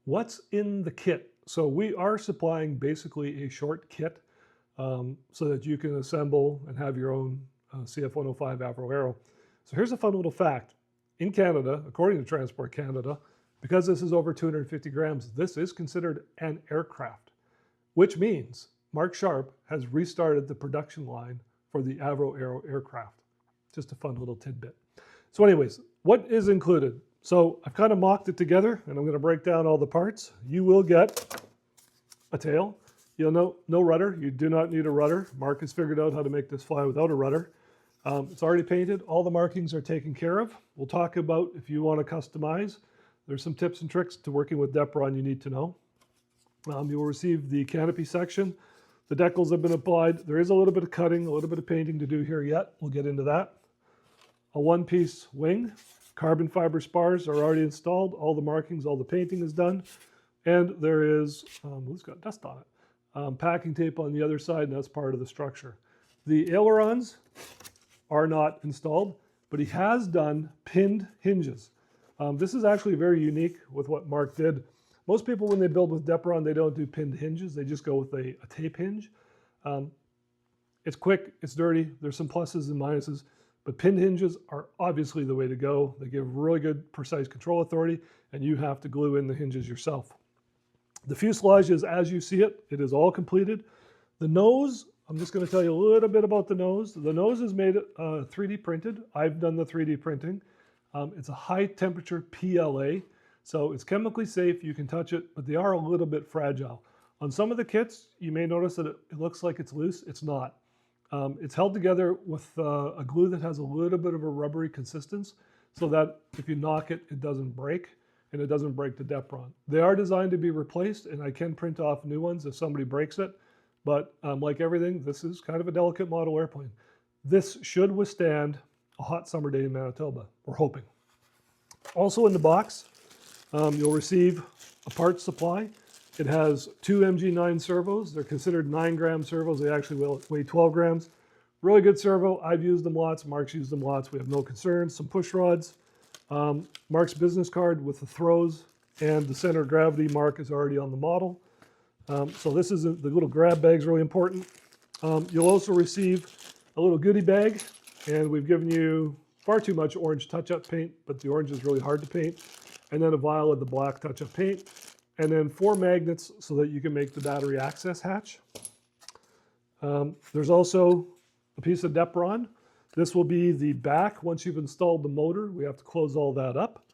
What's in the kit? So we are supplying basically a short kit so that you can assemble and have your own CF105 Avro Arrow. So here's a fun little fact. In Canada, according to Transport Canada, because this is over 250 grams, this is considered an aircraft, which means Mark Sharp has restarted the production line for the Avro Arrow aircraft. Just a fun little tidbit. So anyways, what is included? So I've kind of mocked it together, and I'm going to break down all the parts. You will get a tail. You'll know no rudder. You do not need a rudder. Mark has figured out how to make this fly without a rudder. It's already painted. All the markings are taken care of. We'll talk about if you want to customize. There's some tips and tricks to working with Depron you need to know. You will receive the canopy section. The decals have been applied. There is a little bit of cutting, a little bit of painting to do here yet. We'll get into that. A one-piece wing. Carbon fiber spars are already installed. All the markings, all the painting is done. And there is, it's got dust on it, packing tape on the other side, and that's part of the structure. The ailerons are not installed, but he has done pinned hinges. This is actually very unique with what Mark did. Most people, when they build with Depron, they don't do pinned hinges. They just go with a tape hinge. It's quick, it's dirty. There's some pluses and minuses. But pinned hinges are obviously the way to go. They give really good precise control authority, and you have to glue in the hinges yourself. The fuselage is as you see it. It is all completed. The nose, I'm just going to tell you a little bit about the nose. The nose is made 3D printed. I've done the 3D printing. It's a high temperature PLA, so it's chemically safe. You can touch it, but they are a little bit fragile. On some of the kits, you may notice that it looks like it's loose. It's not. It's held together with a glue that has a little bit of a rubbery consistence so that if you knock it, it doesn't break, and it doesn't break the Depron. They are designed to be replaced, and I can print off new ones if somebody breaks it, but like everything, this is kind of a delicate model airplane. This should withstand a hot summer day in Manitoba, we're hoping. Also in the box, you'll receive a parts supply. It has 2 MG9 servos. They're considered 9-gram servos. They actually weigh 12 grams. Really good servo. I've used them lots. Mark's used them lots. We have no concerns. Some push rods. Mark's business card with the throws and the center of gravity mark is already on the model. So this is the little grab bag is really important. You'll also receive a little goodie bag, and we've given you far too much orange touch-up paint, but the orange is really hard to paint. And then a vial of the black touch-up paint. And then 4 magnets so that you can make the battery access hatch. There's also a piece of Depron. This will be the back. Once you've installed the motor, we have to close all that up.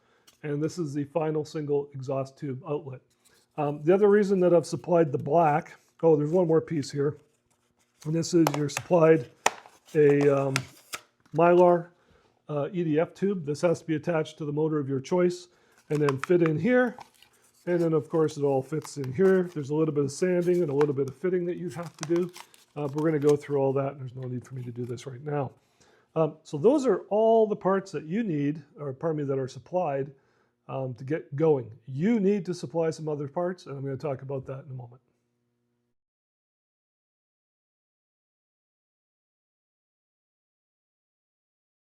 And this is the final single exhaust tube outlet. The other reason that I've supplied the black, oh, there's one more piece here. And this is you're supplied a Mylar EDF tube. This has to be attached to the motor of your choice and then fit in here. And then, of course, it all fits in here. There's a little bit of sanding and a little bit of fitting that you have to do. But we're going to go through all that, and there's no need for me to do this right now. So those are all the parts that you need, or pardon me, that are supplied to get going. You need to supply some other parts, and I'm going to talk about that in a moment.